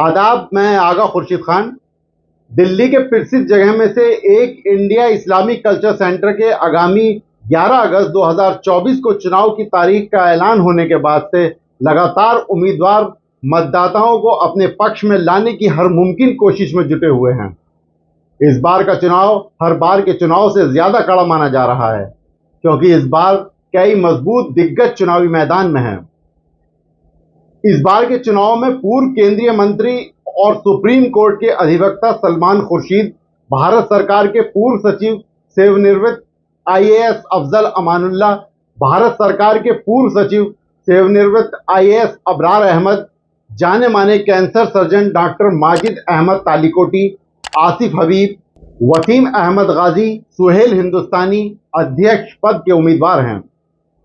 आदाब, मैं आगा खुर्शीद खान। दिल्ली के प्रसिद्ध जगह में से एक इंडिया इस्लामिक कल्चर सेंटर के आगामी 11 अगस्त 2024 को चुनाव की तारीख का ऐलान होने के बाद से लगातार उम्मीदवार मतदाताओं को अपने पक्ष में लाने की हर मुमकिन कोशिश में जुटे हुए हैं। इस बार का चुनाव हर बार के चुनाव से ज्यादा कड़ा माना जा रहा है, क्योंकि इस बार कई मजबूत दिग्गज चुनावी मैदान में हैं। इस बार के चुनाव में पूर्व केंद्रीय मंत्री और सुप्रीम कोर्ट के अधिवक्ता सलमान खुर्शीद, भारत सरकार के पूर्व सचिव सेवानिवृत्त आईएएस अफजल अमानुल्लाह, भारत सरकार के पूर्व सचिव सेवानिवृत्त आईएएस अबरार अहमद, जाने माने cancer surgeon doctor Majid Ahmed Talikoti, Asif Habib, Wasim Ahmed Ghazi, Suhel Hindustani अध्यक्ष पद के उम्मीदवार हैं,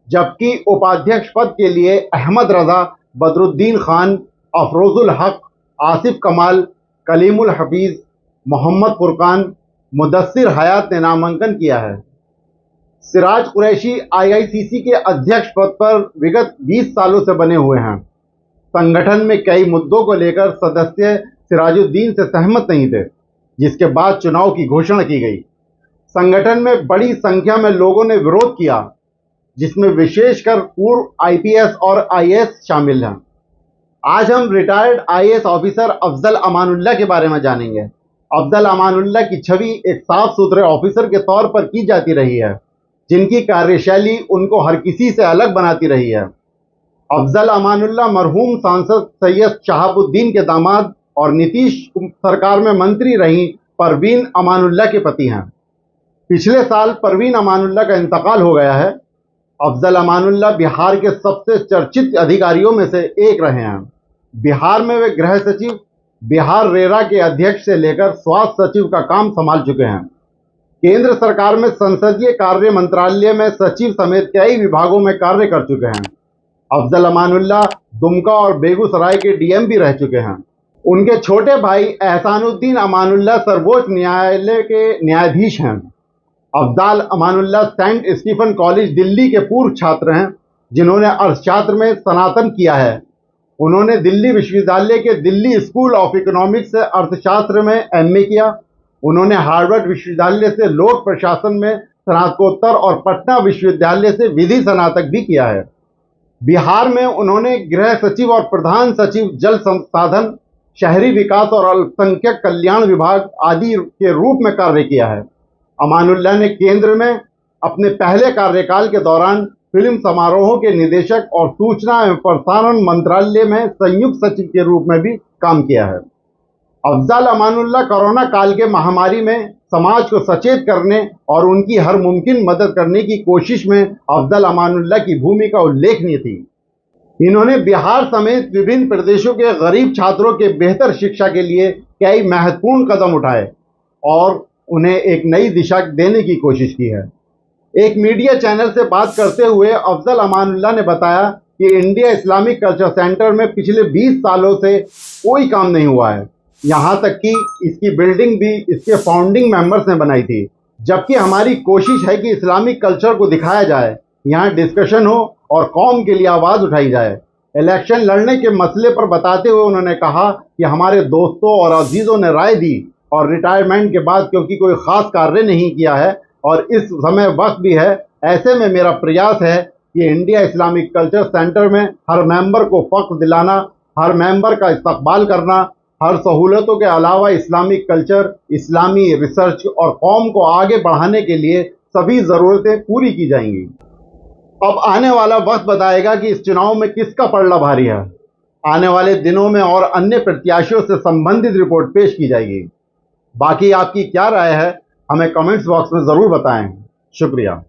जबकि उपाध्यक्ष पद के लिए अहमद रजा, बदरुद्दीन खान, अफरोजुल हक, आसिफ कमाल, कलीमुल हफीज, मोहम्मद फुरकान, मुदस्सिर हयात ने नामांकन किया है। सिराज कुरैशी आईआईसीसी के अध्यक्ष पद पर विगत 20 सालों से बने हुए हैं। संगठन में कई मुद्दों को लेकर सदस्य सिराजुद्दीन से सहमत नहीं थे, जिसके बाद चुनाव की घोषणा की गई। संगठन में बड़ी संख्या में लोगों ने विरोध किया, जिसमें विशेषकर पूर्व आईपीएस और आईएएस शामिल हैं। आज हम retired IAS officer Afzal Amanullah के बारे में जानेंगे। अफजल अमानुल्लाह की छवि एक साफ सुथरे ऑफिसर के तौर पर की जाती रही है, जिनकी कार्यशैली उनको हर किसी से अलग बनाती रही है। अफजल अमानुल्लाह मरहूम सांसद सैयद शहाबुद्दीन के दामाद और नीतीश सरकार में मंत्री रही परवीन अमानुल्लाह के पति हैं। पिछले साल परवीन अमानुल्लाह का इंतकाल हो गया है। अफजल अमानुल्लाह बिहार के सबसे चर्चित अधिकारियों में से एक रहे हैं। बिहार में वे गृह सचिव, बिहार रेरा के अध्यक्ष से लेकर स्वास्थ्य सचिव का काम संभाल चुके हैं। केंद्र सरकार में संसदीय कार्य मंत्रालय में सचिव समेत कई विभागों में कार्य कर चुके हैं। अफजल अमानुल्लाह दुमका और बेगूसराय के डीएम भी रह चुके हैं। उनके छोटे भाई एहसानुद्दीन अमानुल्लाह सर्वोच्च न्यायालय के न्यायाधीश हैं। Afzal Amanullah Saint Stephen College Delhi के पूर्व छात्र हैं, जिन्होंने अर्थशास्त्र में स्नातक किया है। उन्होंने दिल्ली विश्वविद्यालय के दिल्ली स्कूल ऑफ इकोनॉमिक्स से अर्थशास्त्र में एमए किया। उन्होंने हार्वर्ड विश्वविद्यालय से लोक प्रशासन में स्नातकोत्तर और पटना विश्वविद्यालय से विधि स्नातक भी किया है। बिहार में उन्होंने गृह सचिव और प्रधान सचिव जल संसाधन, शहरी विकास और अल्पसंख्यक कल्याण विभाग आदि के रूप में कार्य किया है। अमानुल्लाह ने केंद्र में अपने पहले कार्यकाल के दौरान फिल्म समारोहों के निदेशक और सूचना एवं प्रसारण मंत्रालय में संयुक्त सचिव के रूप में भी काम किया है। अफजल अमानुल्लाह कोरोना काल के महामारी में समाज को सचेत करने और उनकी हर मुमकिन मदद करने की कोशिश में अफजल अमानुल्लाह की भूमिका उल्लेखनीय थी। इन्होंने बिहार समेत विभिन्न प्रदेशों के गरीब छात्रों के बेहतर शिक्षा के लिए कई महत्वपूर्ण कदम उठाए और उन्हें एक नई दिशा देने की कोशिश की है। एक मीडिया चैनल से बात करते हुए अफजल अमानुल्लाह ने बताया कि इंडिया इस्लामिक कल्चर सेंटर में पिछले 20 सालों से कोई काम नहीं हुआ है। यहाँ तक कि इसकी बिल्डिंग भी इसके फाउंडिंग मेंबर्स ने बनाई थी, जबकि हमारी कोशिश है कि इस्लामिक कल्चर को दिखाया जाए, यहाँ डिस्कशन हो और कौम के लिए आवाज़ उठाई जाए। इलेक्शन लड़ने के मसले पर बताते हुए उन्होंने कहा कि हमारे दोस्तों और अजीज़ों ने राय दी और रिटायरमेंट के बाद क्योंकि कोई ख़ास कार्य नहीं किया है और इस समय वक्त भी है, ऐसे में मेरा प्रयास है कि इंडिया इस्लामिक कल्चर सेंटर में हर मेंबर को फ़ख्र दिलाना, हर मेंबर का इस्तकबाल करना, हर सहूलतों के अलावा इस्लामिक कल्चर, इस्लामी रिसर्च और कौम को आगे बढ़ाने के लिए सभी ज़रूरतें पूरी की जाएंगी। अब आने वाला वक्त बताएगा कि इस चुनाव में किसका पलड़ा भारी है। आने वाले दिनों में और अन्य प्रत्याशियों से संबंधित रिपोर्ट पेश की जाएगी। बाकी आपकी क्या राय है, हमें कमेंट्स बॉक्स में ज़रूर बताएं। शुक्रिया।